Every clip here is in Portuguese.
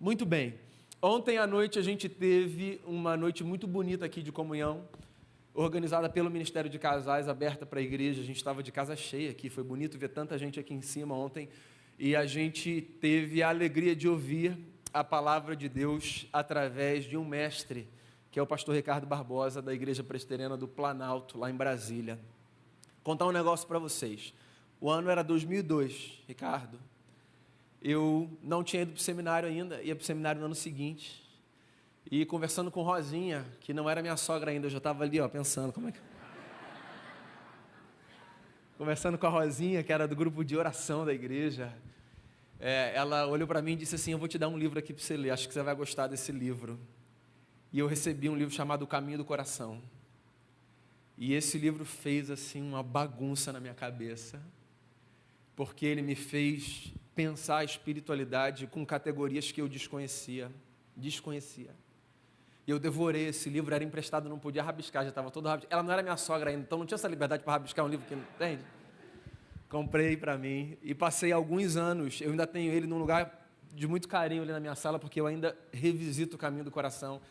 Muito bem. Ontem à noite a gente teve uma noite muito bonita aqui de comunhão, organizada pelo Ministério de Casais, aberta para a igreja. A gente estava de casa cheia aqui, foi bonito ver tanta gente aqui em cima ontem. E a gente teve a alegria de ouvir a palavra de Deus através de um mestre, que é o pastor Ricardo Barbosa, da Igreja Presbiteriana do Planalto, lá em Brasília. Contar um negócio para vocês. O ano era 2002, Ricardo. Eu não tinha ido para o seminário ainda, ia para o seminário no ano seguinte. E conversando com Rosinha, que não era minha sogra ainda, eu já estava ali, pensando como é que... Conversando com a Rosinha, que era do grupo de oração da igreja, ela olhou para mim e disse assim: eu vou te dar um livro aqui para você ler, acho que você vai gostar desse livro. E eu recebi um livro chamado O Caminho do Coração. E esse livro fez assim uma bagunça na minha cabeça, porque ele me fez pensar a espiritualidade com categorias que eu desconhecia. E eu devorei esse livro, era emprestado, não podia rabiscar, já estava todo rabiscado. Ela não era minha sogra ainda, então não tinha essa liberdade para rabiscar um livro que não entende. Comprei para mim e passei alguns anos, eu ainda tenho ele num lugar de muito carinho ali na minha sala, porque eu ainda revisito O Caminho do Coração,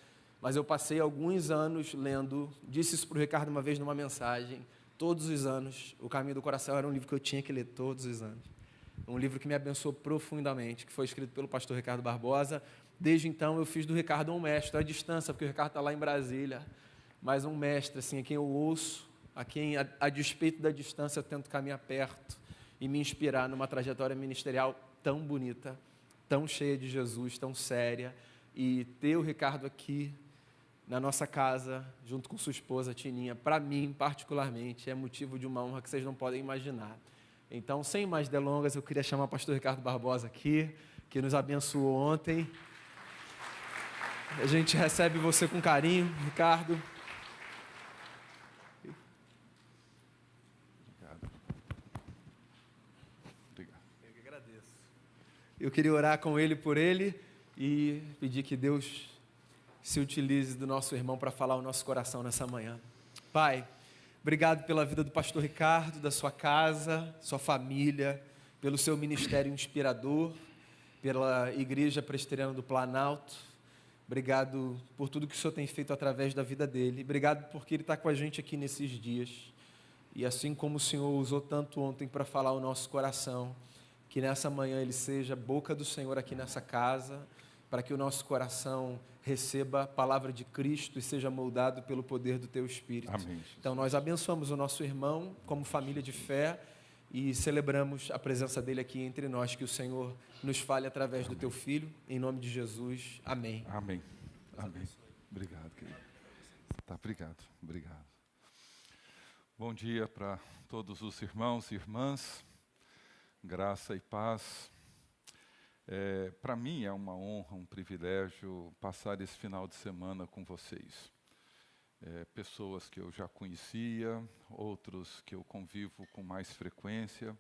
mas eu passei alguns anos lendo, disse isso para o Ricardo uma vez numa mensagem, todos os anos, O Caminho do Coração era um livro que eu tinha que ler todos os anos. Um livro que me abençoou profundamente, que foi escrito pelo pastor Ricardo Barbosa. Desde então eu fiz do Ricardo um mestre, à distância, porque o Ricardo está lá em Brasília, mas um mestre, assim, a quem eu ouço, a quem, a despeito da distância, eu tento caminhar perto e me inspirar numa trajetória ministerial tão bonita, tão cheia de Jesus, tão séria. E ter o Ricardo aqui na nossa casa, junto com sua esposa, Tininha, para mim, particularmente, é motivo de uma honra que vocês não podem imaginar. Então, sem mais delongas, eu queria chamar o pastor Ricardo Barbosa aqui, que nos abençoou ontem. A gente recebe você com carinho, Ricardo. Obrigado. Eu que agradeço. Eu queria orar com ele por ele e pedir que Deus se utilize do nosso irmão para falar o nosso coração nessa manhã. Pai, obrigado pela vida do pastor Ricardo, da sua casa, sua família, pelo seu ministério inspirador, pela Igreja Presbiteriana do Planalto. Obrigado por tudo que o Senhor tem feito através da vida dele. Obrigado porque ele está com a gente aqui nesses dias. E assim como o Senhor usou tanto ontem para falar o nosso coração, que nessa manhã ele seja a boca do Senhor aqui nessa casa, para que o nosso coração receba a palavra de Cristo e seja moldado pelo poder do Teu Espírito. Amém. Então nós abençoamos o nosso irmão como família de fé e celebramos a presença dele aqui entre nós, que o Senhor nos fale através do Teu Filho, em nome de Jesus. Amém. Amém. Amém. Obrigado, querido. Tá, obrigado. Bom dia para todos os irmãos e irmãs. Graça e paz. Para mim é uma honra, um privilégio passar esse final de semana com vocês. Pessoas que eu já conhecia, outros que eu convivo com mais frequência,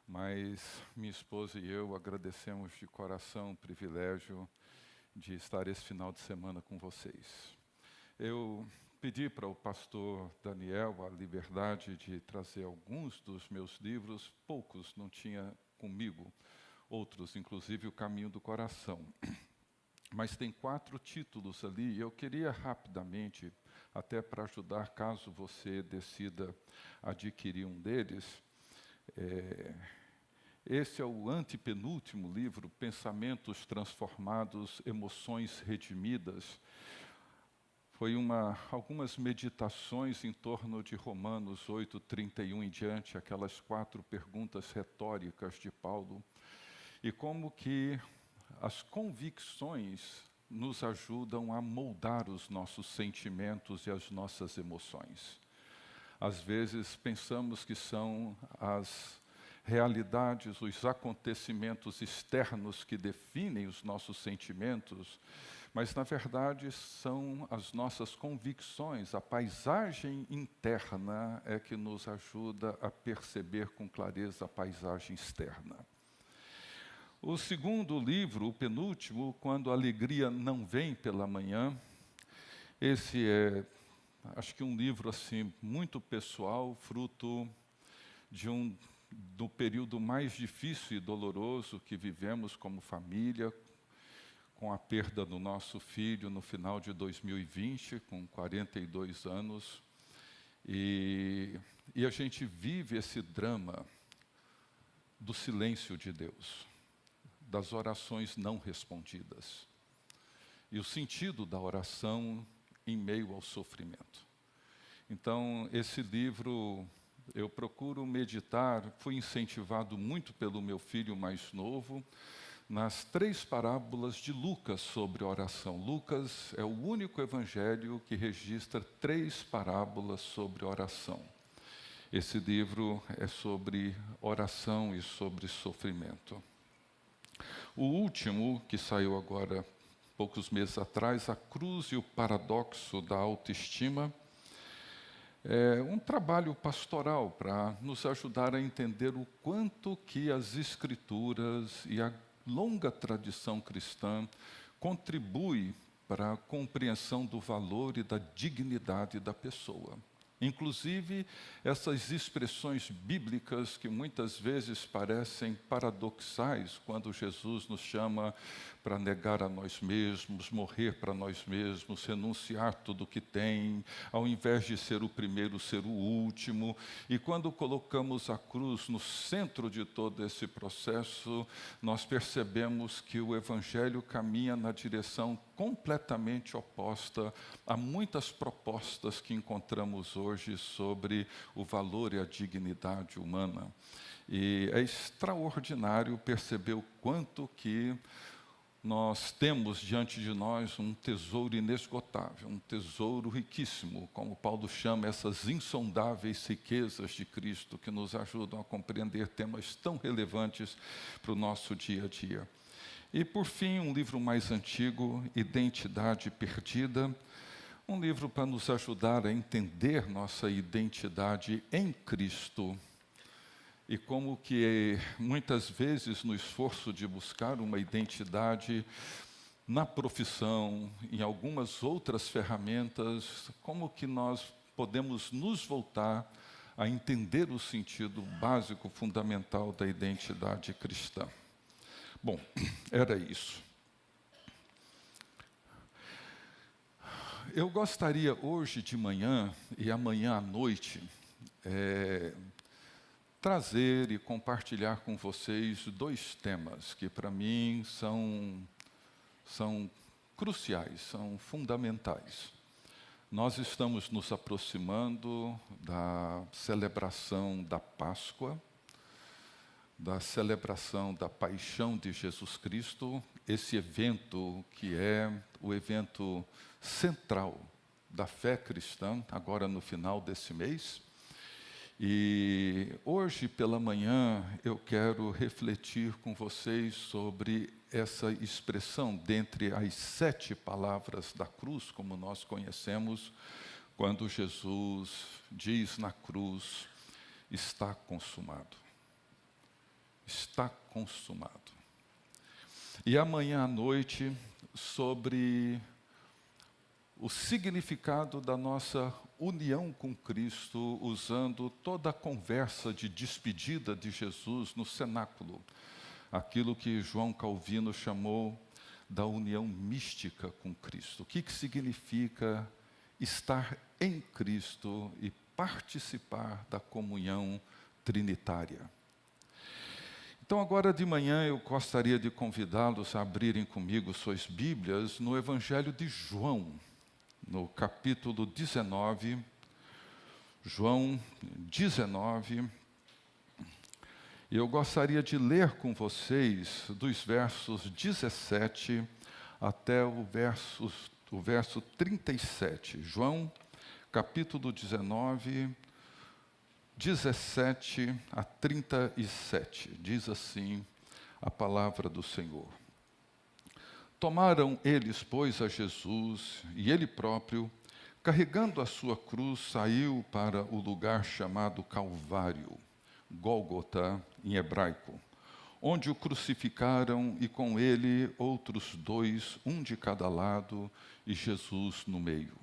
mas minha esposa e eu agradecemos de coração o privilégio de estar esse final de semana com vocês. Eu pedi para o pastor Daniel a liberdade de trazer alguns dos meus livros, poucos não tinha comigo, outros, inclusive O Caminho do Coração. Mas tem 4 títulos ali, e eu queria rapidamente, até para ajudar, caso você decida adquirir um deles, esse é o antepenúltimo livro, Pensamentos Transformados, Emoções Redimidas. Foi algumas meditações em torno de Romanos 8:31 em diante, aquelas 4 perguntas retóricas de Paulo, e como que as convicções nos ajudam a moldar os nossos sentimentos e as nossas emoções. Às vezes pensamos que são as realidades, os acontecimentos externos que definem os nossos sentimentos, mas na verdade são as nossas convicções, a paisagem interna é que nos ajuda a perceber com clareza a paisagem externa. O segundo livro, o penúltimo, Quando a Alegria Não Vem pela Manhã, esse é, acho que um livro assim muito pessoal, fruto do período mais difícil e doloroso que vivemos como família, com a perda do nosso filho no final de 2020, com 42 anos. E a gente vive esse drama do silêncio de Deus, das orações não respondidas. E o sentido da oração em meio ao sofrimento. Então, esse livro eu procuro meditar, fui incentivado muito pelo meu filho mais novo, nas 3 parábolas de Lucas sobre oração. Lucas é o único evangelho que registra 3 parábolas sobre oração. Esse livro é sobre oração e sobre sofrimento. O último, que saiu agora, poucos meses atrás, A Cruz e o Paradoxo da Autoestima, é um trabalho pastoral para nos ajudar a entender o quanto que as Escrituras e a longa tradição cristã contribui para a compreensão do valor e da dignidade da pessoa. Inclusive, essas expressões bíblicas que muitas vezes parecem paradoxais, quando Jesus nos chama para negar a nós mesmos, morrer para nós mesmos, renunciar tudo o que tem, ao invés de ser o primeiro, ser o último. E quando colocamos a cruz no centro de todo esse processo, nós percebemos que o Evangelho caminha na direção completamente oposta a muitas propostas que encontramos hoje sobre o valor e a dignidade humana. E é extraordinário perceber o quanto que nós temos diante de nós um tesouro inesgotável, um tesouro riquíssimo, como Paulo chama essas insondáveis riquezas de Cristo, que nos ajudam a compreender temas tão relevantes para o nosso dia a dia. E, por fim, um livro mais antigo, Identidade Perdida, um livro para nos ajudar a entender nossa identidade em Cristo. E como que muitas vezes no esforço de buscar uma identidade na profissão, em algumas outras ferramentas, como que nós podemos nos voltar a entender o sentido básico, fundamental da identidade cristã. Bom, era isso. Eu gostaria hoje de manhã e amanhã à noite trazer e compartilhar com vocês 2 temas que para mim são cruciais, são fundamentais. Nós estamos nos aproximando da celebração da Páscoa, da celebração da paixão de Jesus Cristo, esse evento que é o evento central da fé cristã, agora no final desse mês. E hoje pela manhã eu quero refletir com vocês sobre essa expressão dentre as 7 palavras da cruz, como nós conhecemos, quando Jesus diz na cruz, está consumado. Está consumado. E amanhã à noite, sobre o significado da nossa união com Cristo, usando toda a conversa de despedida de Jesus no cenáculo, aquilo que João Calvino chamou da união mística com Cristo. O que significa estar em Cristo e participar da comunhão trinitária? Então, agora de manhã, eu gostaria de convidá-los a abrirem comigo suas Bíblias no Evangelho de João, no capítulo 19, João 19. E eu gostaria de ler com vocês dos versos 17 até o verso 37. João, capítulo 19, 17 a 37, diz assim a palavra do Senhor. Tomaram eles, pois, a Jesus, e ele próprio, carregando a sua cruz, saiu para o lugar chamado Calvário, Gólgota em hebraico, onde o crucificaram e com ele outros 2, um de cada lado, e Jesus no meio.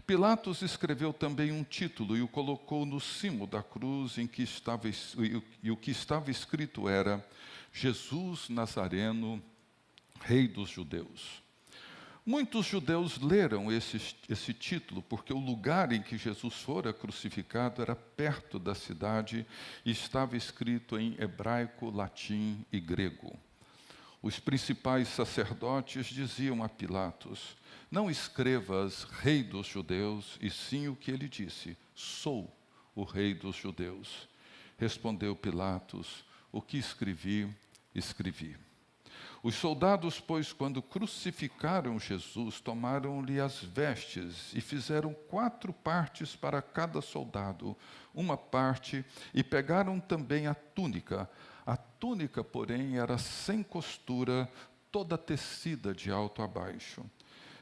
Pilatos escreveu também um título e o colocou no cimo da cruz e o que estava escrito era: Jesus Nazareno, Rei dos Judeus. Muitos judeus leram esse título porque o lugar em que Jesus fora crucificado era perto da cidade e estava escrito em hebraico, latim e grego. Os principais sacerdotes diziam a Pilatos: não escrevas Rei dos Judeus, e sim o que ele disse: sou o Rei dos Judeus. Respondeu Pilatos: o que escrevi, escrevi. Os soldados, pois, quando crucificaram Jesus, tomaram-lhe as vestes e fizeram 4 partes para cada soldado, uma parte, e pegaram também a túnica. A túnica, porém, era sem costura, toda tecida de alto a baixo.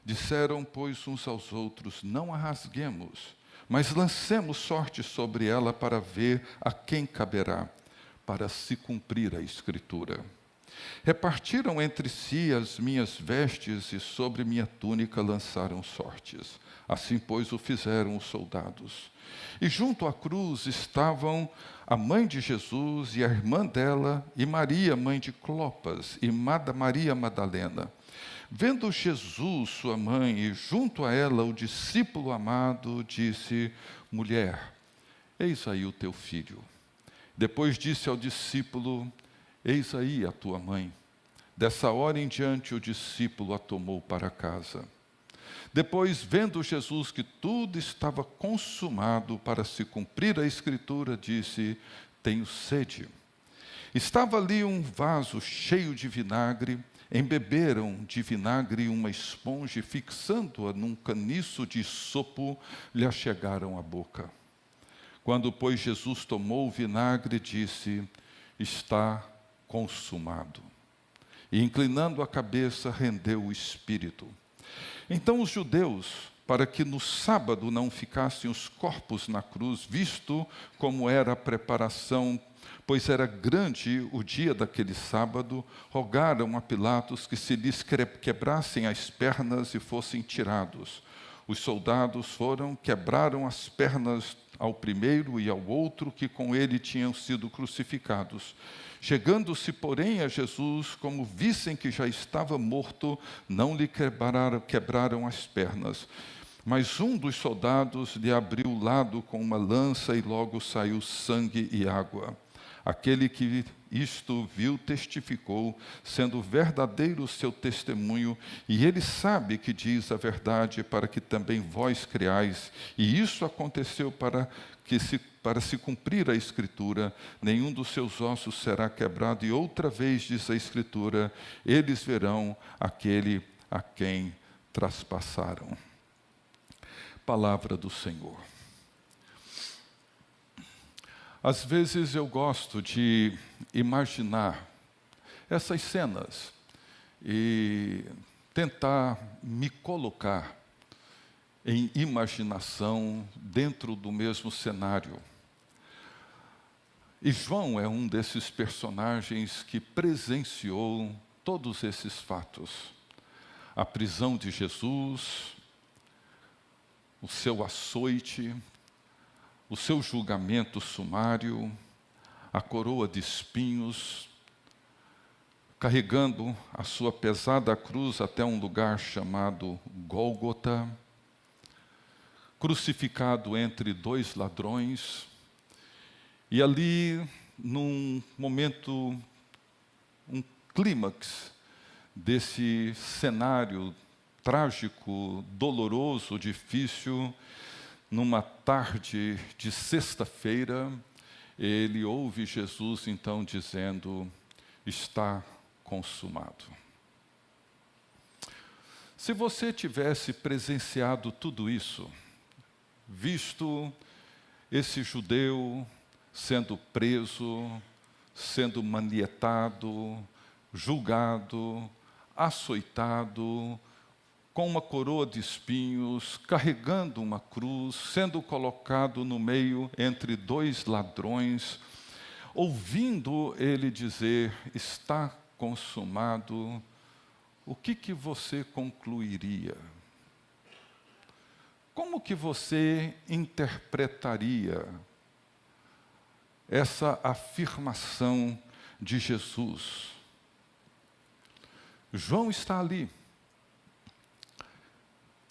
Disseram, pois, uns aos outros: não a rasguemos, mas lancemos sorte sobre ela para ver a quem caberá, para se cumprir a Escritura. Repartiram entre si as minhas vestes e sobre minha túnica lançaram sortes. Assim, pois, o fizeram os soldados. E junto à cruz estavam a mãe de Jesus e a irmã dela, e Maria, mãe de Clopas, e Maria Madalena. Vendo Jesus, sua mãe, e junto a ela o discípulo amado, disse: mulher, eis aí o teu filho. Depois disse ao discípulo: eis aí a tua mãe. Dessa hora em diante o discípulo a tomou para casa. Depois, vendo Jesus que tudo estava consumado para se cumprir a Escritura, disse: tenho sede. Estava ali um vaso cheio de vinagre. Embeberam de vinagre uma esponja e, fixando-a num caniço de sopo, lhe achegaram à boca. Quando, pois, Jesus tomou o vinagre, disse: está consumado. E, inclinando a cabeça, rendeu o espírito. Então os judeus, para que no sábado não ficassem os corpos na cruz, visto como era a preparação, pois era grande o dia daquele sábado, rogaram a Pilatos que se lhes quebrassem as pernas e fossem tirados. Os soldados foram, quebraram as pernas ao primeiro e ao outro que com ele tinham sido crucificados. Chegando-se, porém, a Jesus, como vissem que já estava morto, não lhe quebraram as pernas. Mas um dos soldados lhe abriu o lado com uma lança e logo saiu sangue e água. Aquele que isto viu testificou, sendo verdadeiro o seu testemunho, e ele sabe que diz a verdade, para que também vós creais. E isso aconteceu para se cumprir a Escritura: nenhum dos seus ossos será quebrado. E outra vez diz a Escritura: eles verão aquele a quem traspassaram. Palavra do Senhor. Às vezes eu gosto de imaginar essas cenas e tentar me colocar em imaginação dentro do mesmo cenário. E João é um desses personagens que presenciou todos esses fatos. A prisão de Jesus, o seu açoite, o seu julgamento sumário, a coroa de espinhos, carregando a sua pesada cruz até um lugar chamado Gólgota, crucificado entre 2 ladrões, e ali, num momento, um clímax desse cenário trágico, doloroso, difícil, numa tarde de sexta-feira, ele ouve Jesus então dizendo: está consumado. Se você tivesse presenciado tudo isso, visto esse judeu sendo preso, sendo manietado, julgado, açoitado, com uma coroa de espinhos, carregando uma cruz, sendo colocado no meio entre 2 ladrões, ouvindo ele dizer: está consumado, o que você concluiria? Como que você interpretaria essa afirmação de Jesus? João está ali.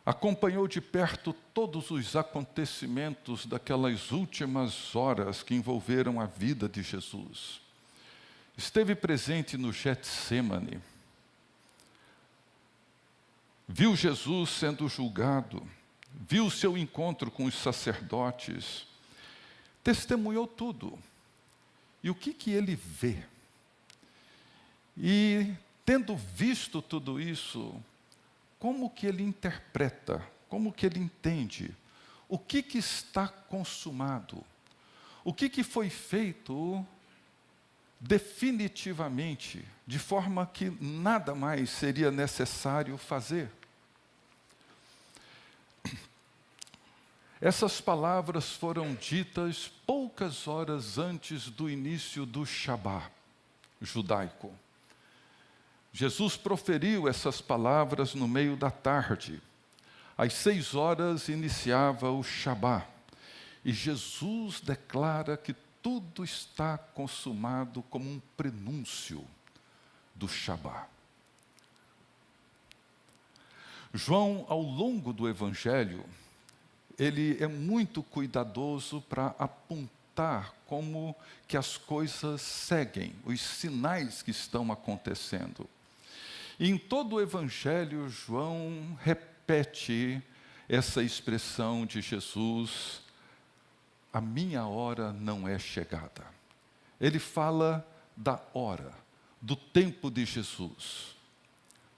Acompanhou de perto todos os acontecimentos daquelas últimas horas que envolveram a vida de Jesus. Esteve presente no Getsêmani. Viu Jesus sendo julgado. Viu o seu encontro com os sacerdotes. Testemunhou tudo. E o que ele vê? E, tendo visto tudo isso, como que ele interpreta? Como que ele entende? O que está consumado? O que foi feito definitivamente, de forma que nada mais seria necessário fazer? Essas palavras foram ditas poucas horas antes do início do Shabá judaico. Jesus proferiu essas palavras no meio da tarde. Às 6 horas iniciava o Shabá. E Jesus declara que tudo está consumado como um prenúncio do Shabá. João, ao longo do Evangelho, ele é muito cuidadoso para apontar como que as coisas seguem, os sinais que estão acontecendo. E em todo o Evangelho, João repete essa expressão de Jesus: a minha hora não é chegada. Ele fala da hora, do tempo de Jesus.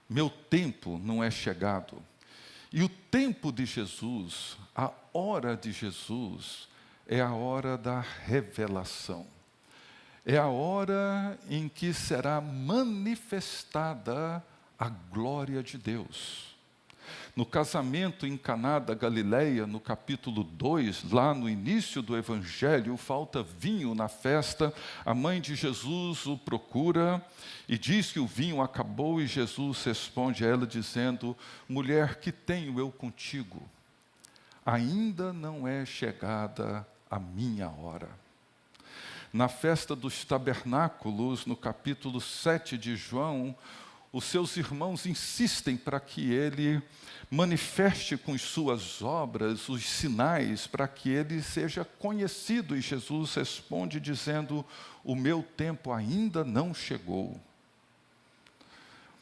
Meu tempo não é chegado. E o tempo de Jesus, a hora de Jesus, é a hora da revelação. É a hora em que será manifestada a glória de Deus. No casamento em Caná da Galileia, no capítulo 2, lá no início do Evangelho, falta vinho na festa, a mãe de Jesus o procura e diz que o vinho acabou, e Jesus responde a ela dizendo: mulher, que tenho eu contigo? Ainda não é chegada a minha hora. Na festa dos tabernáculos, no capítulo 7 de João, os seus irmãos insistem para que ele manifeste com suas obras os sinais, para que ele seja conhecido. E Jesus responde dizendo: o meu tempo ainda não chegou.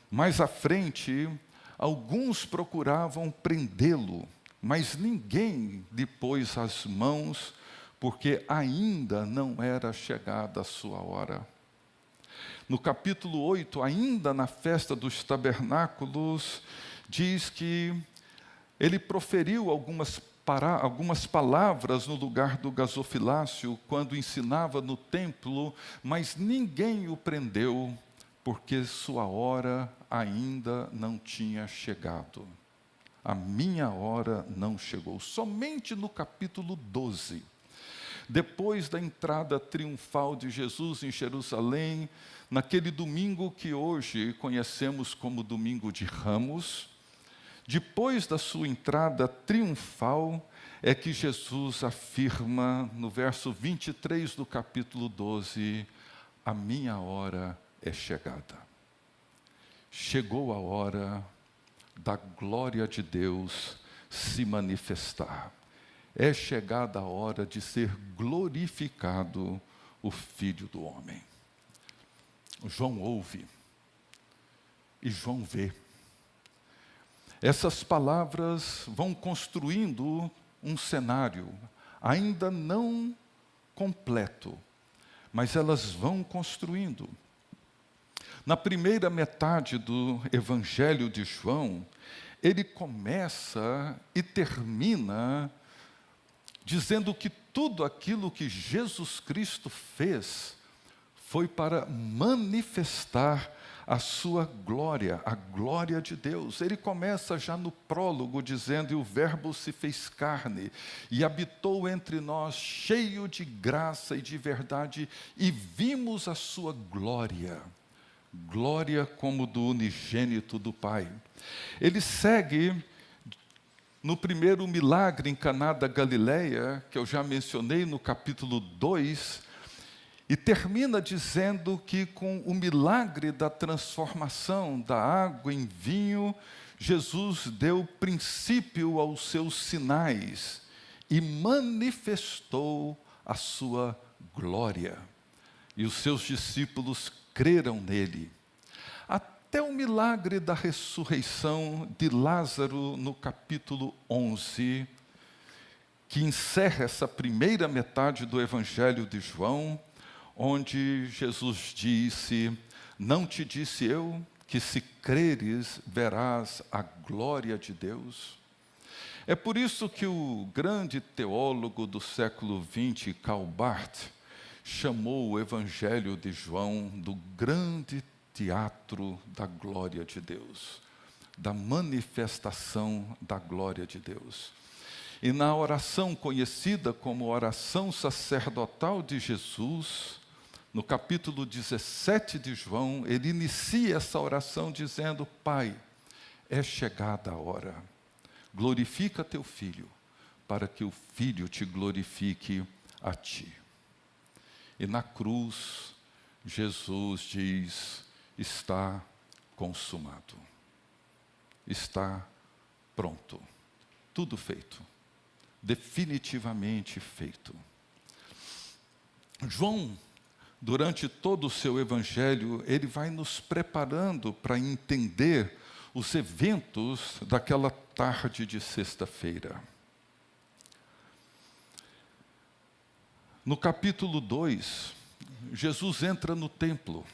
Mais à frente, alguns procuravam prendê-lo, mas ninguém lhe pôs as mãos, porque ainda não era chegada a sua hora. No capítulo 8, ainda na festa dos tabernáculos, diz que ele proferiu algumas palavras no lugar do gasofilácio, quando ensinava no templo, mas ninguém o prendeu, porque sua hora ainda não tinha chegado. A minha hora não chegou. Somente no capítulo 12, depois da entrada triunfal de Jesus em Jerusalém, naquele domingo que hoje conhecemos como Domingo de Ramos, depois da sua entrada triunfal, é que Jesus afirma no verso 23 do capítulo 12, a minha hora é chegada. Chegou a hora da glória de Deus se manifestar. É chegada a hora de ser glorificado o Filho do Homem. João ouve e João vê. Essas palavras vão construindo um cenário, ainda não completo, mas elas vão construindo. Na primeira metade do Evangelho de João, ele começa e termina dizendo que tudo aquilo que Jesus Cristo fez foi para manifestar a sua glória, a glória de Deus. Ele começa já no prólogo dizendo: e o Verbo se fez carne e habitou entre nós, cheio de graça e de verdade, e vimos a sua glória, glória como do unigênito do Pai. Ele segue no primeiro milagre em Caná da Galileia, que eu já mencionei no capítulo 2, E termina dizendo que com o milagre da transformação da água em vinho, Jesus deu princípio aos seus sinais e manifestou a sua glória. E os seus discípulos creram nele. Até o milagre da ressurreição de Lázaro, no capítulo 11, que encerra essa primeira metade do Evangelho de João, onde Jesus disse: não te disse eu que se creres verás a glória de Deus? É por isso que o grande teólogo do século XX, Karl Barth, chamou o Evangelho de João do grande teatro da glória de Deus, da manifestação da glória de Deus. E na oração conhecida como oração sacerdotal de Jesus, no capítulo 17 de João, ele inicia essa oração dizendo: Pai, é chegada a hora, glorifica teu Filho, para que o Filho te glorifique a ti. E na cruz, Jesus diz: está consumado, está pronto, tudo feito, definitivamente feito. João, durante todo o seu evangelho, ele vai nos preparando para entender os eventos daquela tarde de sexta-feira. No capítulo 2, Jesus entra no templo,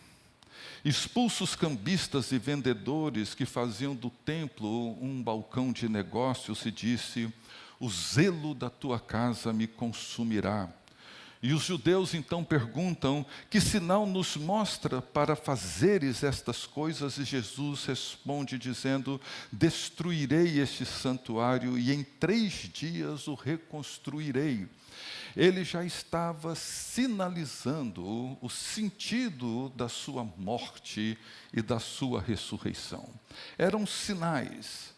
expulsa os cambistas e vendedores que faziam do templo um balcão de negócios e disse: o zelo da tua casa me consumirá. E os judeus então perguntam: que sinal nos mostra para fazeres estas coisas? E Jesus responde dizendo: destruirei este santuário e em 3 dias o reconstruirei. Ele já estava sinalizando o sentido da sua morte e da sua ressurreição. Eram sinais,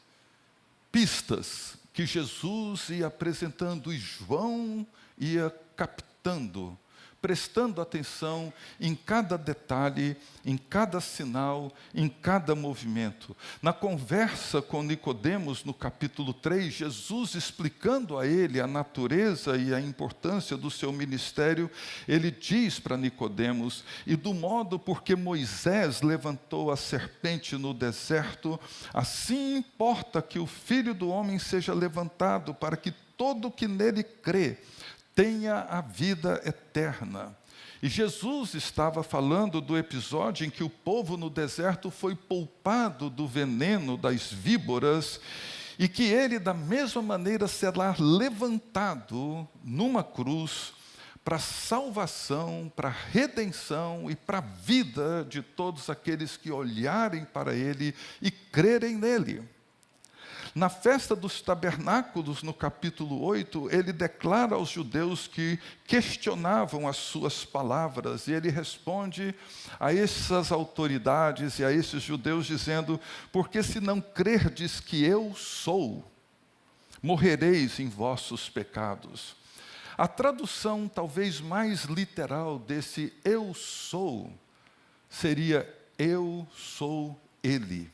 pistas que Jesus ia apresentando e João ia captando, prestando atenção em cada detalhe, em cada sinal, em cada movimento. Na conversa com Nicodemos, no capítulo 3, Jesus explicando a ele a natureza e a importância do seu ministério, ele diz para Nicodemos: e do modo porque Moisés levantou a serpente no deserto, assim importa que o Filho do Homem seja levantado, para que todo que nele crê tenha a vida eterna. E Jesus estava falando do episódio em que o povo no deserto foi poupado do veneno das víboras e que ele, da mesma maneira, será levantado numa cruz para a salvação, para a redenção e para a vida de todos aqueles que olharem para ele e crerem nele. Na festa dos tabernáculos, no capítulo 8, ele declara aos judeus que questionavam as suas palavras, e ele responde a essas autoridades e a esses judeus dizendo: porque se não crerdes que eu sou, morrereis em vossos pecados. A tradução talvez mais literal desse eu sou seria: eu sou ele.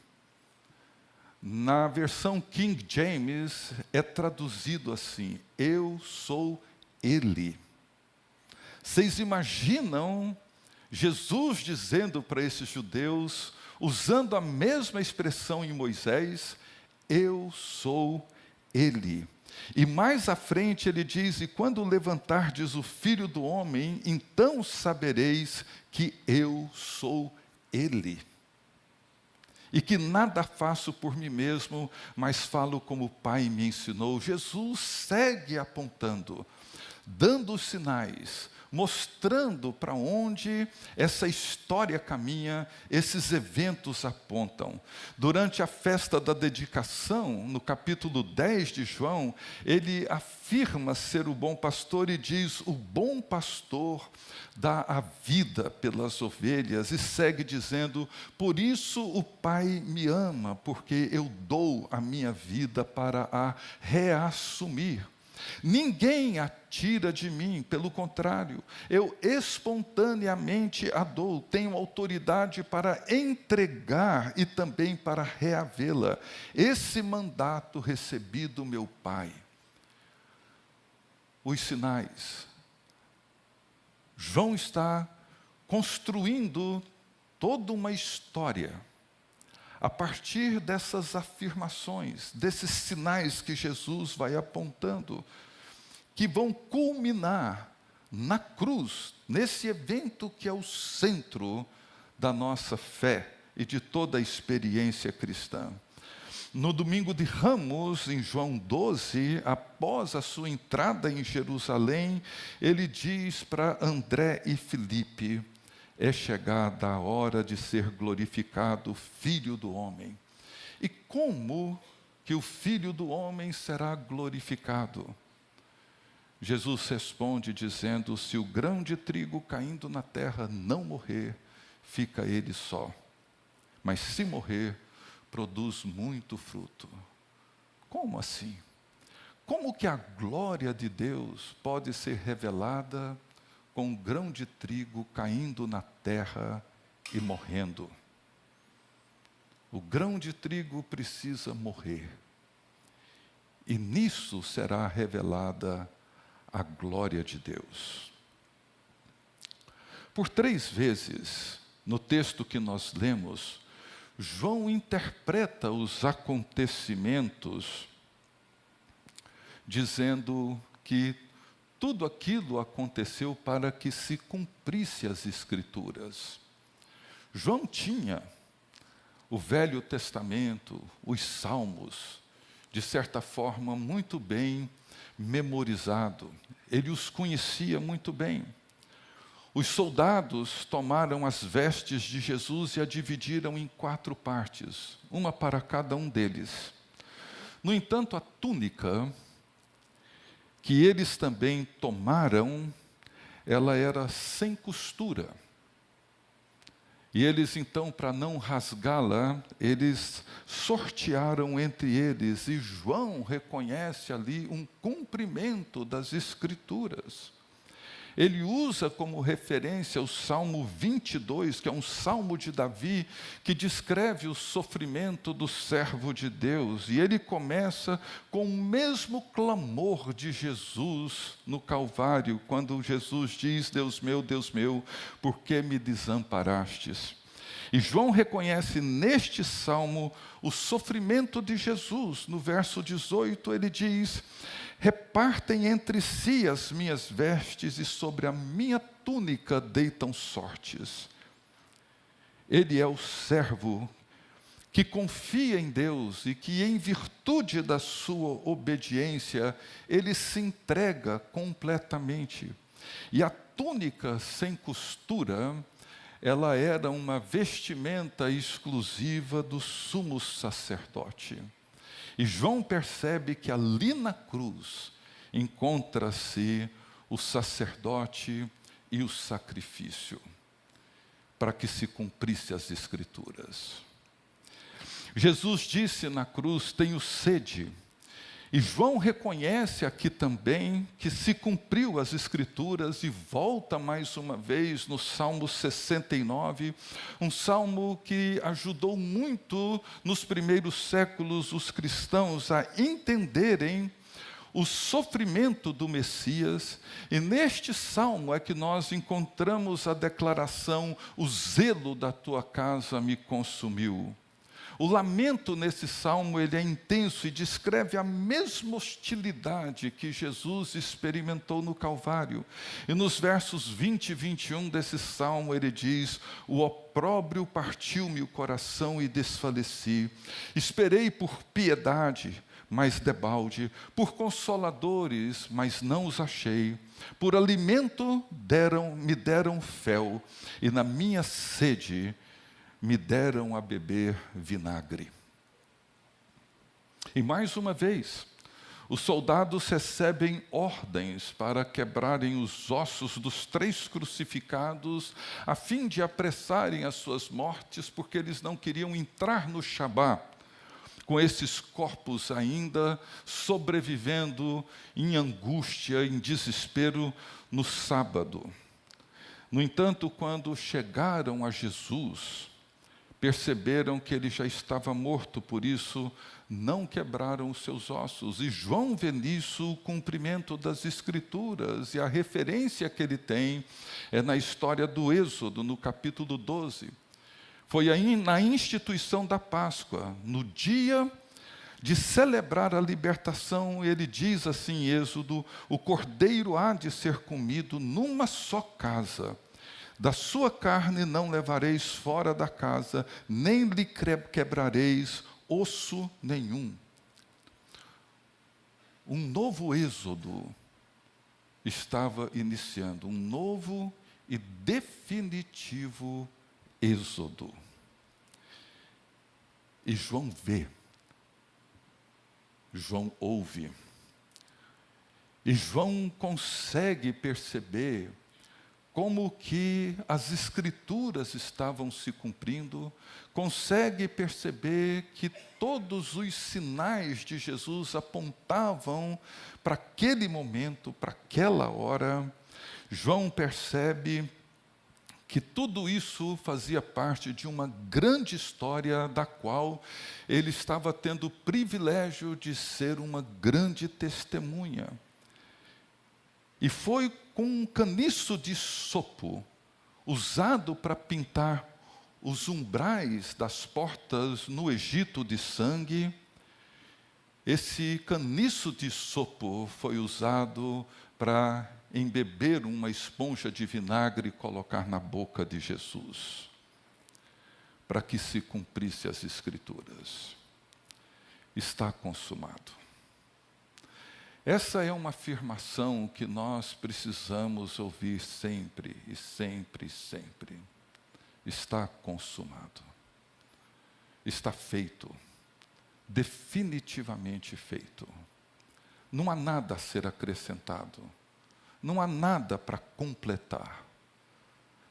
Na versão King James é traduzido assim: eu sou ele. Vocês imaginam Jesus dizendo para esses judeus, usando a mesma expressão em Moisés: eu sou ele. E mais à frente ele diz: e quando levantardes o Filho do Homem, então sabereis que eu sou ele. E que nada faço por mim mesmo, mas falo como o Pai me ensinou. Jesus segue apontando, dando os sinais, mostrando para onde essa história caminha, esses eventos apontam. Durante a festa da dedicação, no capítulo 10 de João, ele afirma ser o bom pastor e diz: o bom pastor dá a vida pelas ovelhas, e segue dizendo: por isso o Pai me ama, porque eu dou a minha vida para a reassumir. Ninguém a tira de mim, pelo contrário, eu espontaneamente a dou, tenho autoridade para entregar e também para reavê-la. Esse mandato recebi do meu Pai. Os sinais. João está construindo toda uma história a partir dessas afirmações, desses sinais que Jesus vai apontando, que vão culminar na cruz, nesse evento que é o centro da nossa fé e de toda a experiência cristã. No domingo de Ramos, em João 12, após a sua entrada em Jerusalém, ele diz para André e Filipe: é chegada a hora de ser glorificado o Filho do Homem. E como que o Filho do Homem será glorificado? Jesus responde dizendo: se o grão de trigo caindo na terra não morrer, fica ele só. Mas se morrer, produz muito fruto. Como assim? Como que a glória de Deus pode ser revelada com um grão de trigo caindo na terra e morrendo? O grão de trigo precisa morrer. E nisso será revelada a glória de Deus. Por 3 vezes, no texto que nós lemos, João interpreta os acontecimentos dizendo que tudo aquilo aconteceu para que se cumprisse as Escrituras. João tinha o Velho Testamento, os Salmos, de certa forma muito bem memorizado. Ele os conhecia muito bem. Os soldados tomaram as vestes de Jesus e a dividiram em 4 partes, uma para cada um deles. No entanto, a túnica que eles também tomaram, ela era sem costura. E eles então, para não rasgá-la, eles sortearam entre eles, e João reconhece ali um cumprimento das Escrituras. Ele usa como referência o Salmo 22, que é um salmo de Davi, que descreve o sofrimento do servo de Deus. E ele começa com o mesmo clamor de Jesus no Calvário, quando Jesus diz: Deus meu, por que me desamparastes? E João reconhece neste salmo o sofrimento de Jesus. No verso 18 ele diz: repartem entre si as minhas vestes e sobre a minha túnica deitam sortes. Ele é o servo que confia em Deus e que, em virtude da sua obediência, ele se entrega completamente. E a túnica sem costura, ela era uma vestimenta exclusiva do sumo sacerdote. E João percebe que ali na cruz encontra-se o sacerdote e o sacrifício, para que se cumprisse as Escrituras. Jesus disse na cruz: tenho sede. E João reconhece aqui também que se cumpriu as Escrituras e volta mais uma vez no Salmo 69, um salmo que ajudou muito nos primeiros séculos os cristãos a entenderem o sofrimento do Messias. E neste salmo é que nós encontramos a declaração: o zelo da tua casa me consumiu. O lamento nesse salmo, ele é intenso e descreve a mesma hostilidade que Jesus experimentou no Calvário. E nos versos 20 e 21 desse salmo ele diz: o opróbrio partiu-me o coração e desfaleci. Esperei por piedade, mas debalde, por consoladores, mas não os achei. Por alimento me deram fel, e na minha sede me deram a beber vinagre. E mais uma vez, os soldados recebem ordens para quebrarem os ossos dos 3 crucificados, a fim de apressarem as suas mortes, porque eles não queriam entrar no Shabá, com esses corpos ainda sobrevivendo em angústia, em desespero, no sábado. No entanto, quando chegaram a Jesus, perceberam que ele já estava morto, por isso não quebraram os seus ossos. E João vê nisso o cumprimento das Escrituras, e a referência que ele tem é na história do Êxodo, no capítulo 12. Foi aí na instituição da Páscoa, no dia de celebrar a libertação, ele diz assim em Êxodo: o cordeiro há de ser comido numa só casa. Da sua carne não levareis fora da casa, nem lhe quebrareis osso nenhum. Um novo êxodo estava iniciando, um novo e definitivo êxodo. E João vê, João ouve, e João consegue perceber como que as Escrituras estavam se cumprindo, consegue perceber que todos os sinais de Jesus apontavam para aquele momento, para aquela hora. João percebe que tudo isso fazia parte de uma grande história da qual ele estava tendo o privilégio de ser uma grande testemunha. E foi com um caniço de sopo, usado para pintar os umbrais das portas no Egito de sangue, esse caniço de sopo foi usado para embeber uma esponja de vinagre e colocar na boca de Jesus, para que se cumprisse as Escrituras. Está consumado. Essa é uma afirmação que nós precisamos ouvir sempre, e sempre, e sempre. Está consumado. Está feito. Definitivamente feito. Não há nada a ser acrescentado. Não há nada para completar.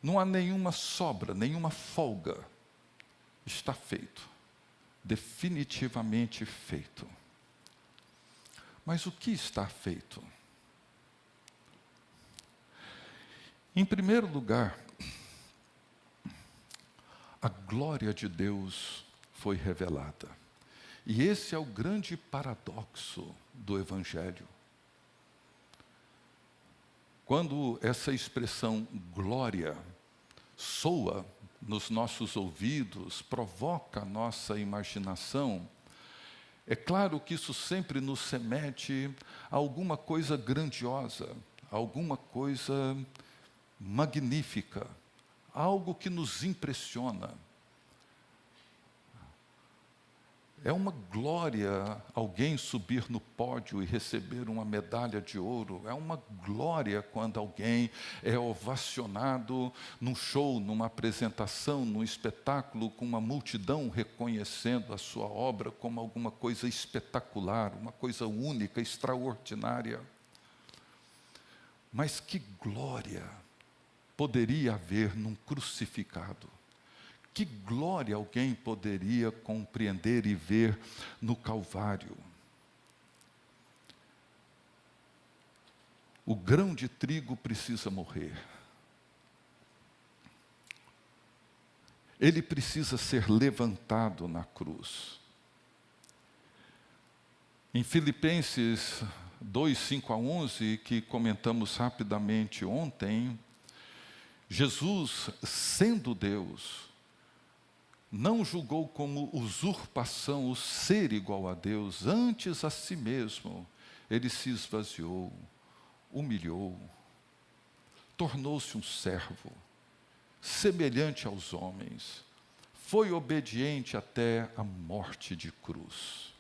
Não há nenhuma sobra, nenhuma folga. Está feito. Definitivamente feito. Mas o que está feito? Em primeiro lugar, a glória de Deus foi revelada. E esse é o grande paradoxo do Evangelho. Quando essa expressão glória soa nos nossos ouvidos, provoca a nossa imaginação, é claro que isso sempre nos remete a alguma coisa grandiosa, a alguma coisa magnífica, algo que nos impressiona. É uma glória alguém subir no pódio e receber uma medalha de ouro. É uma glória quando alguém é ovacionado num show, numa apresentação, num espetáculo, com uma multidão reconhecendo a sua obra como alguma coisa espetacular, uma coisa única, extraordinária. Mas que glória poderia haver num crucificado? Que glória alguém poderia compreender e ver no Calvário? O grão de trigo precisa morrer. Ele precisa ser levantado na cruz. Em Filipenses 2, 5 a 11, que comentamos rapidamente ontem, Jesus, sendo Deus, não julgou como usurpação o ser igual a Deus, antes a si mesmo, ele se esvaziou, humilhou, tornou-se um servo, semelhante aos homens, foi obediente até a morte de cruz.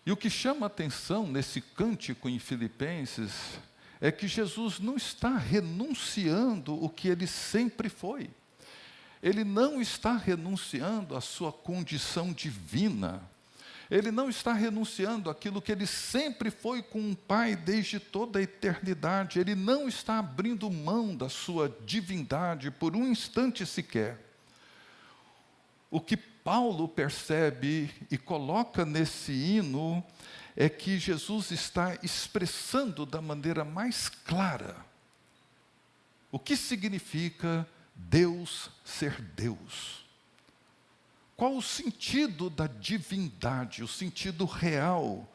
E o que chama a atenção nesse cântico em Filipenses é que Jesus não está renunciando o que ele sempre foi. Ele não está renunciando à sua condição divina. Ele não está renunciando àquilo que ele sempre foi com o Pai desde toda a eternidade. Ele não está abrindo mão da sua divindade por um instante sequer. o que Paulo percebe e coloca nesse hino é que Jesus está expressando da maneira mais clara o que significa Deus ser Deus. Qual o sentido da divindade, o sentido real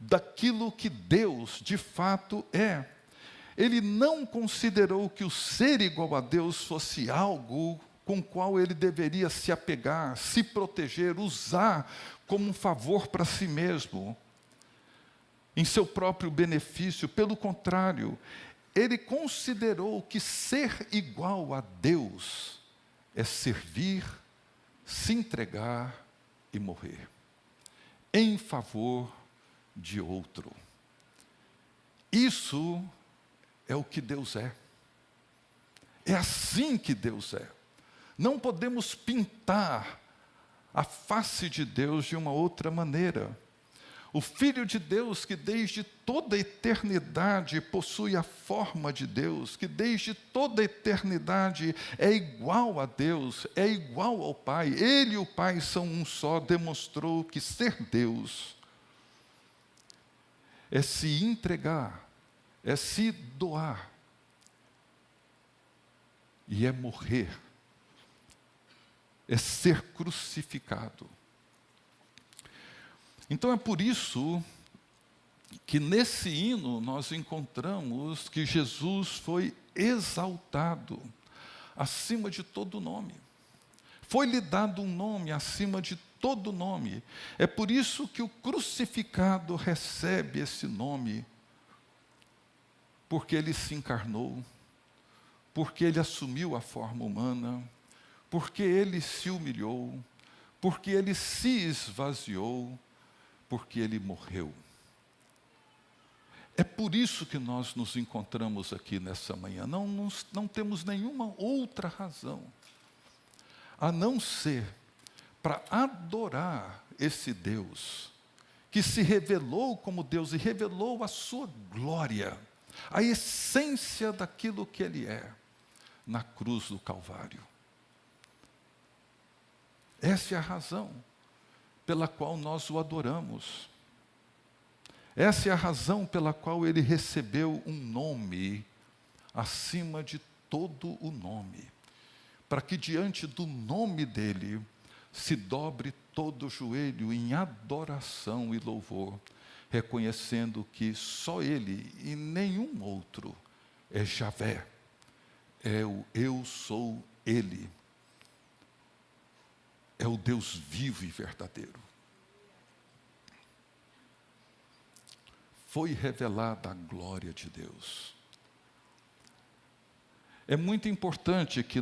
daquilo que Deus de fato é. Ele não considerou que o ser igual a Deus fosse algo com o qual ele deveria se apegar, se proteger, usar como um favor para si mesmo, em seu próprio benefício. Pelo contrário, ele considerou que ser igual a Deus é servir, se entregar e morrer, em favor de outro. Isso é o que Deus é. É assim que Deus é. Não podemos pintar a face de Deus de uma outra maneira. O Filho de Deus, que desde toda a eternidade possui a forma de Deus, que desde toda a eternidade é igual a Deus, é igual ao Pai, Ele e o Pai são um só, demonstrou que ser Deus é se entregar, é se doar, e é morrer, é ser crucificado. Então é por isso que nesse hino nós encontramos que Jesus foi exaltado acima de todo nome. Foi-lhe dado um nome acima de todo nome. É por isso que o crucificado recebe esse nome, porque ele se encarnou, porque ele assumiu a forma humana, porque ele se humilhou, porque ele se esvaziou, porque ele morreu. É por isso que nós nos encontramos aqui nessa manhã. Não temos nenhuma outra razão, a não ser para adorar esse Deus, que se revelou como Deus e revelou a sua glória, a essência daquilo que Ele é, na cruz do Calvário. Essa é a razão pela qual nós o adoramos. Essa é a razão pela qual ele recebeu um nome acima de todo o nome, para que diante do nome dele se dobre todo o joelho em adoração e louvor, reconhecendo que só ele e nenhum outro é Javé, é o eu sou ele, é o Deus vivo e verdadeiro. Foi revelada a glória de Deus. É muito importante que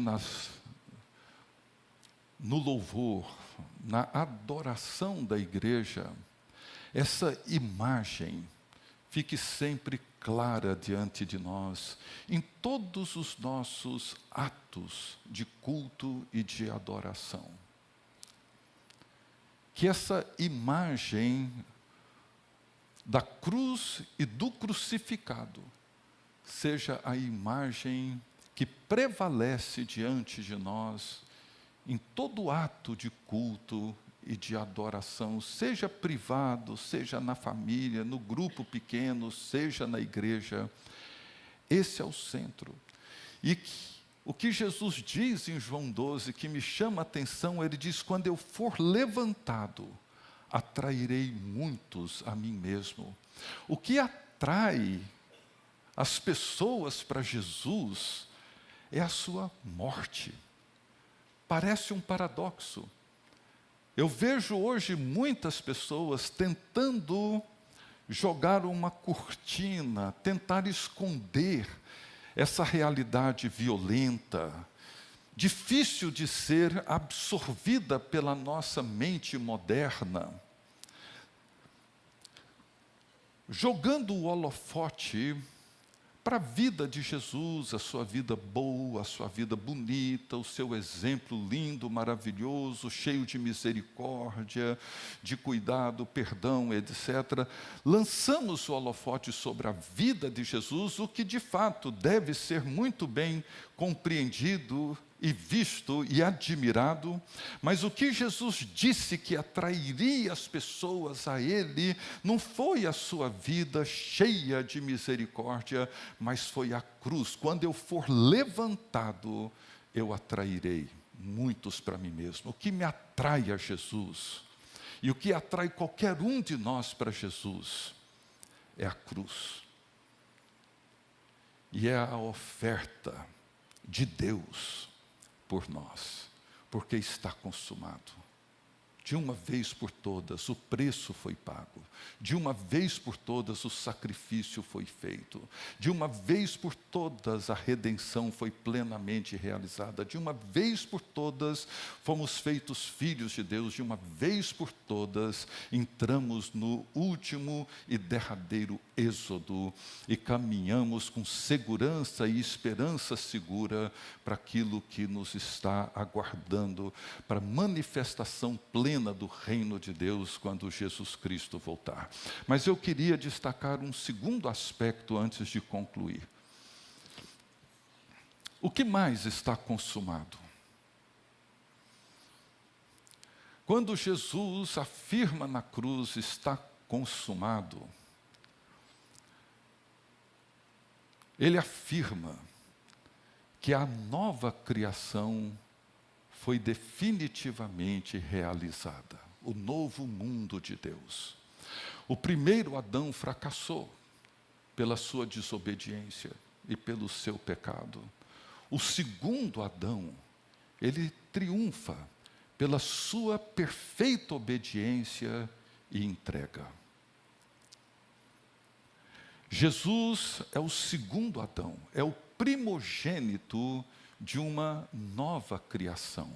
no louvor, na adoração da igreja, essa imagem fique sempre clara diante de nós, em todos os nossos atos de culto e de adoração. Que essa imagem da cruz e do crucificado seja a imagem que prevalece diante de nós em todo ato de culto e de adoração, seja privado, seja na família, no grupo pequeno, seja na igreja. Esse é o centro. E o que Jesus diz em João 12, que me chama a atenção, ele diz: quando eu for levantado, atrairei muitos a mim mesmo. O que atrai as pessoas para Jesus é a sua morte. Parece um paradoxo. Eu vejo hoje muitas pessoas tentando jogar uma cortina, tentar esconder essa realidade violenta, difícil de ser absorvida pela nossa mente moderna, jogando o holofote para a vida de Jesus, a sua vida boa, a sua vida bonita, o seu exemplo lindo, maravilhoso, cheio de misericórdia, de cuidado, perdão, etc. Lançamos o holofote sobre a vida de Jesus, o que de fato deve ser muito bem compreendido e visto e admirado, mas o que Jesus disse que atrairia as pessoas a Ele não foi a sua vida cheia de misericórdia, mas foi a cruz. Quando eu for levantado, eu atrairei muitos para mim mesmo. O que me atrai a Jesus e o que atrai qualquer um de nós para Jesus é a cruz. E é a oferta de Deus por nós, porque está consumado. De uma vez por todas, o preço foi pago. De uma vez por todas, o sacrifício foi feito. De uma vez por todas, a redenção foi plenamente realizada. De uma vez por todas, fomos feitos filhos de Deus. De uma vez por todas, entramos no último e derradeiro êxodo e caminhamos com segurança e esperança segura para aquilo que nos está aguardando, para a manifestação plena do reino de Deus quando Jesus Cristo voltar. Mas eu queria destacar um segundo aspecto antes de concluir. O que mais está consumado? Quando Jesus afirma na cruz, está consumado, ele afirma que a nova criação foi definitivamente realizada. O novo mundo de Deus. O primeiro Adão fracassou pela sua desobediência e pelo seu pecado. O segundo Adão, ele triunfa pela sua perfeita obediência e entrega. Jesus é o segundo Adão, é o primogênito de uma nova criação.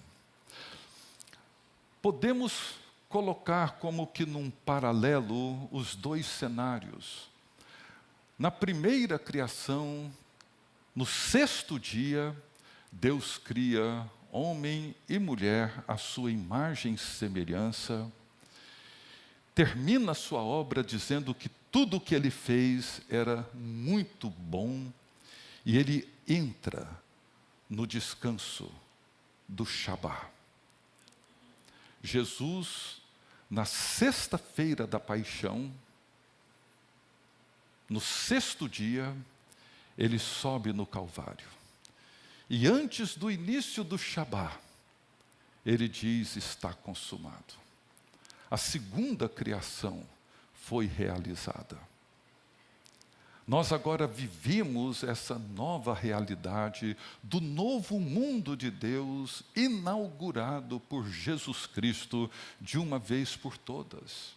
Podemos colocar como que num paralelo os dois cenários. Na primeira criação, no sexto dia, Deus cria homem e mulher à sua imagem e semelhança, termina a sua obra dizendo que tudo o que ele fez era muito bom, e ele entra no descanso do Shabá. Jesus, na sexta-feira da paixão, no sexto dia, ele sobe no Calvário. E antes do início do Shabá, ele diz: está consumado. A segunda criação foi realizada. Nós agora vivemos essa nova realidade do novo mundo de Deus, inaugurado por Jesus Cristo de uma vez por todas.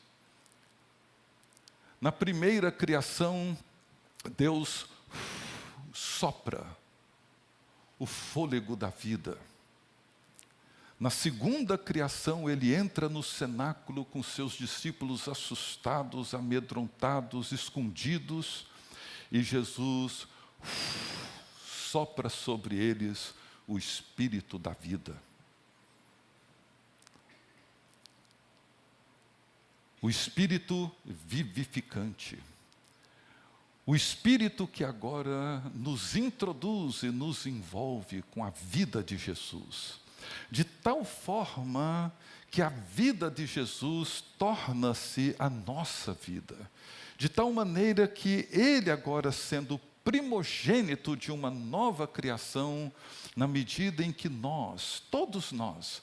Na primeira criação, Deus sopra o fôlego da vida. Na segunda criação, ele entra no cenáculo com seus discípulos assustados, amedrontados, escondidos, e Jesus sopra sobre eles o espírito da vida. O espírito vivificante. O espírito que agora nos introduz e nos envolve com a vida de Jesus. De tal forma que a vida de Jesus torna-se a nossa vida. De tal maneira que ele agora, sendo primogênito de uma nova criação, na medida em que nós, todos nós,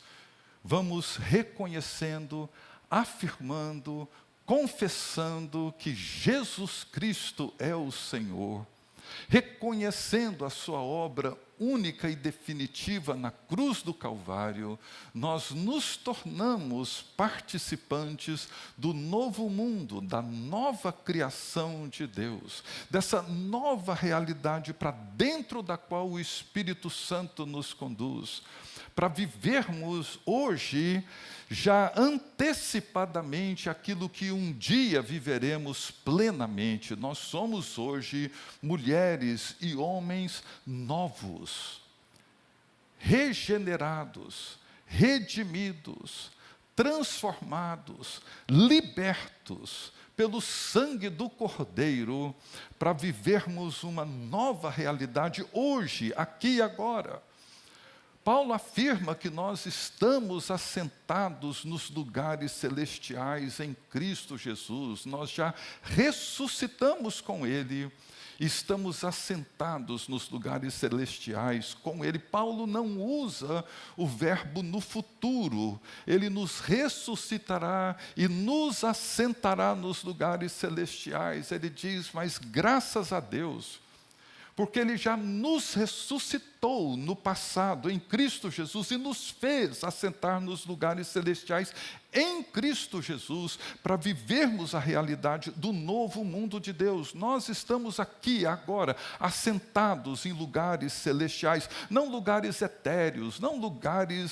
vamos reconhecendo, afirmando, confessando que Jesus Cristo é o Senhor, reconhecendo a sua obra única e definitiva na cruz do Calvário, nós nos tornamos participantes do novo mundo, da nova criação de Deus, dessa nova realidade para dentro da qual o Espírito Santo nos conduz, para vivermos hoje já antecipadamente aquilo que um dia viveremos plenamente. Nós somos hoje mulheres e homens novos, regenerados, redimidos, transformados, libertos pelo sangue do Cordeiro, para vivermos uma nova realidade hoje, aqui e agora. Paulo afirma que nós estamos assentados nos lugares celestiais em Cristo Jesus. Nós já ressuscitamos com Ele, estamos assentados nos lugares celestiais com Ele. Paulo não usa o verbo no futuro. Ele nos ressuscitará e nos assentará nos lugares celestiais. Ele diz, mas graças a Deus, porque Ele já nos ressuscitou no passado, em Cristo Jesus, e nos fez assentar nos lugares celestiais em Cristo Jesus, para vivermos a realidade do novo mundo de Deus. Nós estamos aqui, agora, assentados em lugares celestiais, não lugares etéreos, não lugares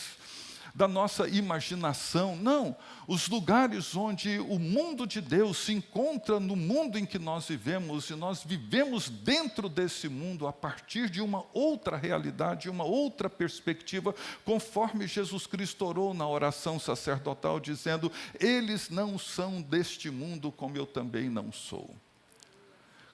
da nossa imaginação, não, os lugares onde o mundo de Deus se encontra no mundo em que nós vivemos, e nós vivemos dentro desse mundo a partir de uma outra realidade, uma outra perspectiva, conforme Jesus Cristo orou na oração sacerdotal, dizendo, eles não são deste mundo como eu também não sou.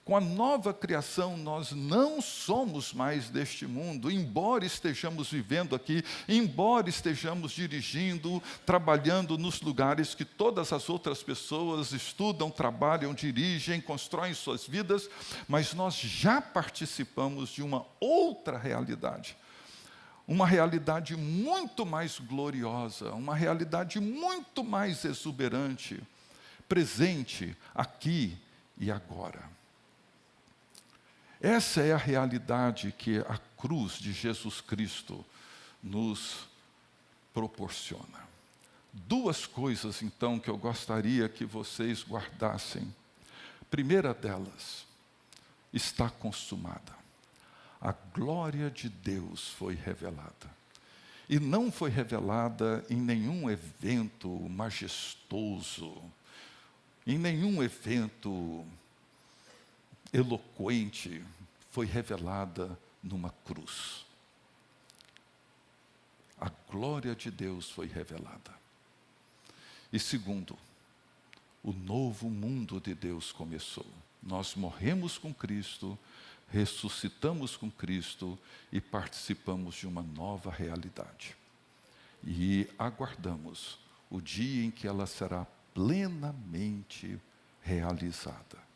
Com a nova criação, nós não somos mais deste mundo, embora estejamos vivendo aqui, embora estejamos dirigindo, trabalhando nos lugares que todas as outras pessoas estudam, trabalham, dirigem, constroem suas vidas, mas nós já participamos de uma outra realidade. Uma realidade muito mais gloriosa, uma realidade muito mais exuberante, presente aqui e agora. Essa é a realidade que a cruz de Jesus Cristo nos proporciona. Duas coisas, então, que eu gostaria que vocês guardassem. A primeira delas, está consumada. A glória de Deus foi revelada. E não foi revelada em nenhum evento majestoso, em nenhum evento eloquente, foi revelada numa cruz. A glória de Deus foi revelada. E segundo, o novo mundo de Deus começou. Nós morremos com Cristo, ressuscitamos com Cristo e participamos de uma nova realidade. E aguardamos o dia em que ela será plenamente realizada.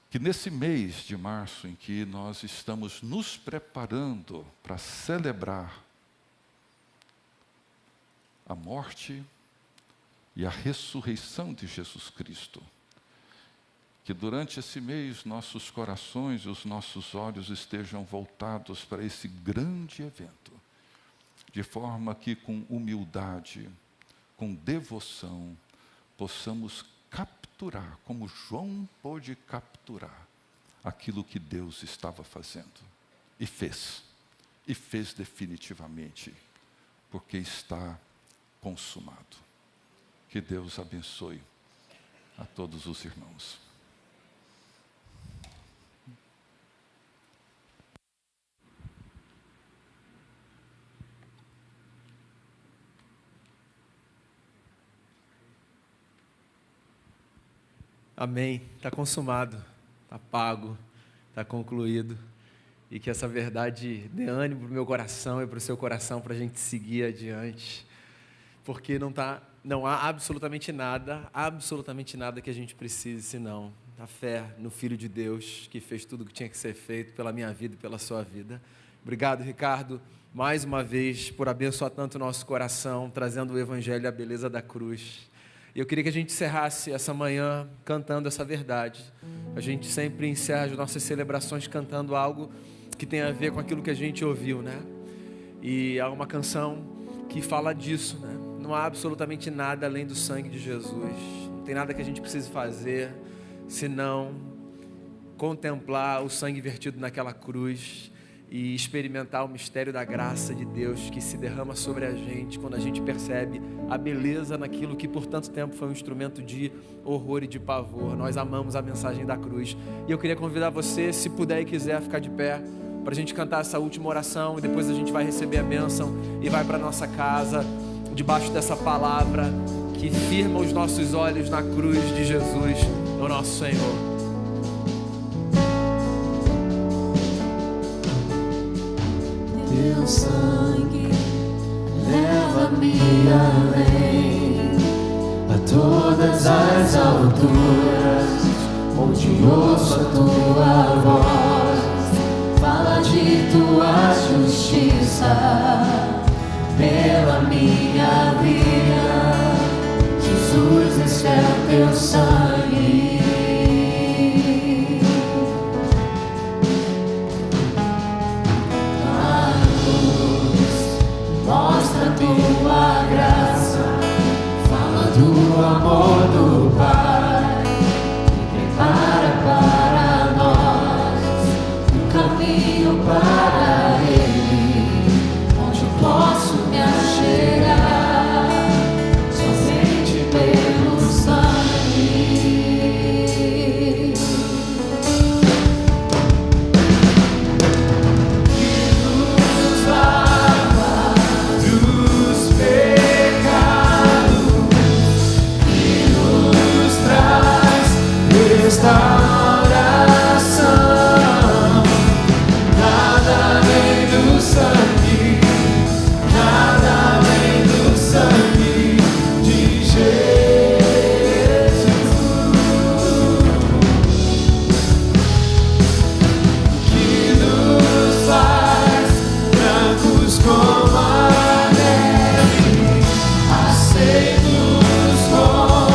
Que nesse mês de março, em que nós estamos nos preparando para celebrar a morte e a ressurreição de Jesus Cristo, que durante esse mês nossos corações e os nossos olhos estejam voltados para esse grande evento, de forma que com humildade, com devoção, possamos capturar, como João pôde capturar, aquilo que Deus estava fazendo. E fez definitivamente, porque está consumado. Que Deus abençoe a todos os irmãos. Amém. Está consumado, está pago, está concluído. E que essa verdade dê ânimo para o meu coração e para o seu coração, para a gente seguir adiante. Porque não há absolutamente nada que a gente precise, senão a fé no Filho de Deus, que fez tudo o que tinha que ser feito pela minha vida e pela sua vida. Obrigado, Ricardo, mais uma vez, por abençoar tanto o nosso coração, trazendo o Evangelho e a beleza da cruz. E eu queria que a gente encerrasse essa manhã cantando essa verdade. A gente sempre encerra as nossas celebrações cantando algo que tem a ver com aquilo que a gente ouviu, né? E há uma canção que fala disso, né? Não há absolutamente nada além do sangue de Jesus. Não tem nada que a gente precise fazer, senão contemplar o sangue vertido naquela cruz e experimentar o mistério da graça de Deus que se derrama sobre a gente quando a gente percebe a beleza naquilo que por tanto tempo foi um instrumento de horror e de pavor. Nós amamos a mensagem da cruz. E eu queria convidar você, se puder e quiser, ficar de pé para a gente cantar essa última oração e depois a gente vai receber a bênção e vai para a nossa casa debaixo dessa palavra que firma os nossos olhos na cruz de Jesus, o nosso Senhor. Teu sangue leva-me além, a todas as alturas, onde ouço a tua voz. Fala de tua justiça pela minha vida. Jesus, este é o teu sangue. Mostra a tua graça, fala do amor do Pai, e prepara para nós um caminho para Ele, onde eu posso me achegar, somente pelo sangue. Que nos lava dos pecados, que nos traz restauração. Nada além do sangue, nada além do sangue de Jesus. Que nos faz brancos como a neve, aceitos como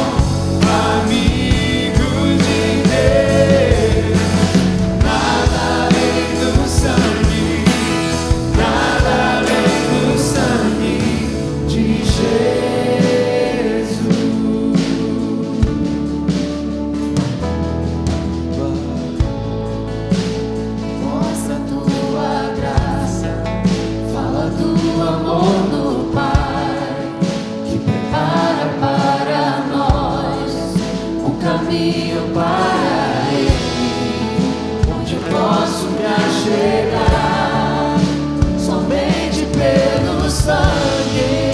amigos de Deus. Nada além do sangue, nada além do sangue de Jesus. Mostra a tua graça, fala do amor do Pai, que prepara para nós um caminho para Ele, onde eu posso me achegar, somente pelo sangue.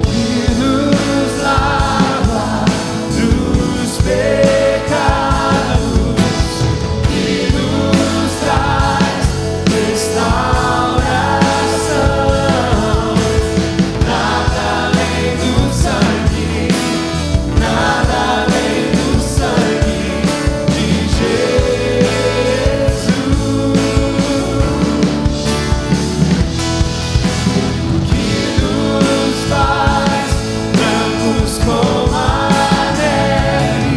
Que nos lava dos pecados, que nos traz restauração. Nada além do sangue, nada além do sangue de Jesus. Que nos faz brancos como a neve,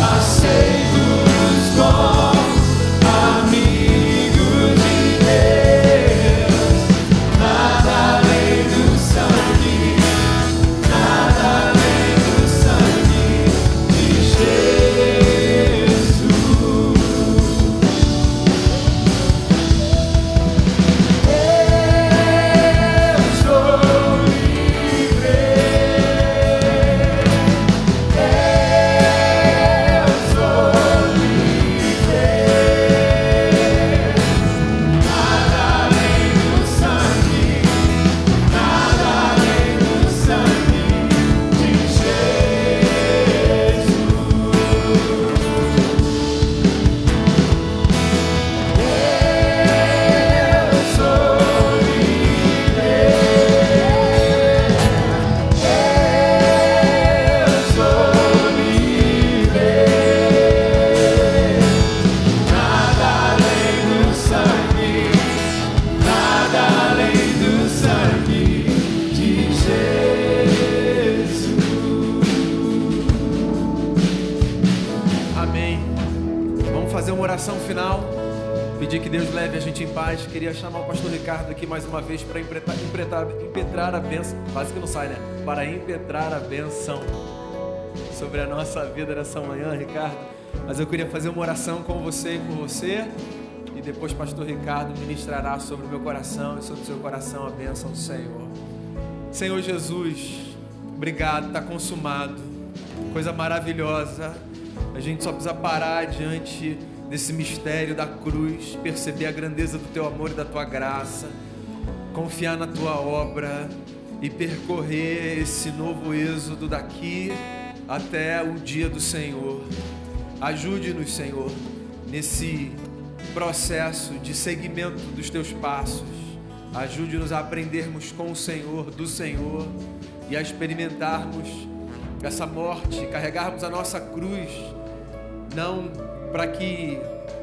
aceitos como amigos de Deus. Nada além do sangue, nada além do sangue de Jesus. Eu sou livre, eu sou livre. Nada além do sangue, nada além do sangue de Jesus. Eu sou livre, eu sou livre. Nada além do sangue, nada além do sangue de Jesus. Amém. Vamos fazer uma oração final. Pedir que Deus leve a gente em paz. Queria chamar o pastor Ricardo aqui mais uma vez para impetrar a bênção. Quase que não sai, né? Para impetrar a bênção sobre a nossa vida nessa manhã, Ricardo. Mas eu queria fazer uma oração com você e por você. E depois o pastor Ricardo ministrará sobre o meu coração e sobre o seu coração a bênção do Senhor. Senhor Jesus, obrigado, está consumado. Coisa maravilhosa. A gente só precisa parar diante desse mistério da cruz, perceber a grandeza do teu amor e da tua graça, confiar na tua obra e percorrer esse novo êxodo daqui até o dia do Senhor. Ajude-nos, Senhor, nesse processo de seguimento dos teus passos. Ajude-nos a aprendermos com o Senhor, do Senhor, e a experimentarmos essa morte, carregarmos a nossa cruz, não para que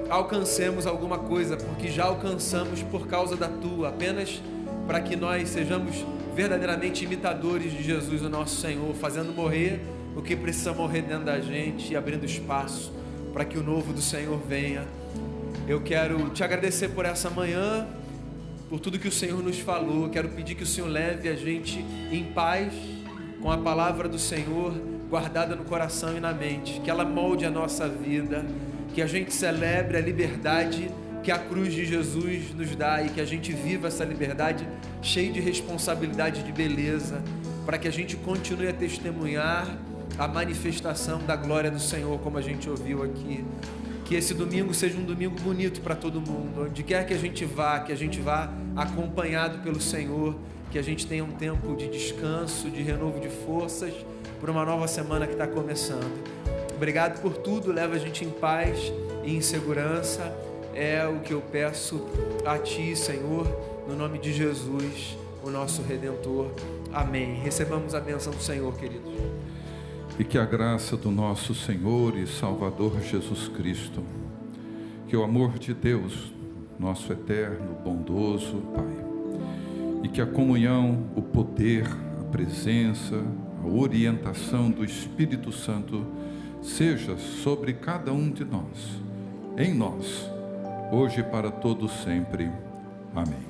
alcancemos alguma coisa, porque já alcançamos por causa da tua, apenas para que nós sejamos verdadeiramente imitadores de Jesus, o nosso Senhor, fazendo morrer o que precisa morrer dentro da gente e abrindo espaço para que o novo do Senhor venha. Eu quero te agradecer por essa manhã, por tudo que o Senhor nos falou. Quero pedir que o Senhor leve a gente em paz, com a palavra do Senhor guardada no coração e na mente, que ela molde a nossa vida, que a gente celebre a liberdade que a cruz de Jesus nos dá e que a gente viva essa liberdade cheia de responsabilidade e de beleza, para que a gente continue a testemunhar a manifestação da glória do Senhor, como a gente ouviu aqui. Que esse domingo seja um domingo bonito para todo mundo, onde quer que a gente vá acompanhado pelo Senhor, que a gente tenha um tempo de descanso, de renovo de forças, para uma nova semana que está começando. Obrigado por tudo, leva a gente em paz e em segurança, é o que eu peço a Ti, Senhor, no nome de Jesus, o nosso Redentor. Amém. Recebamos a bênção do Senhor, queridos. E que a graça do nosso Senhor e Salvador Jesus Cristo, que o amor de Deus, nosso eterno, bondoso Pai, e que a comunhão, o poder, a presença, a orientação do Espírito Santo seja sobre cada um de nós, em nós, hoje e para todos sempre. Amém.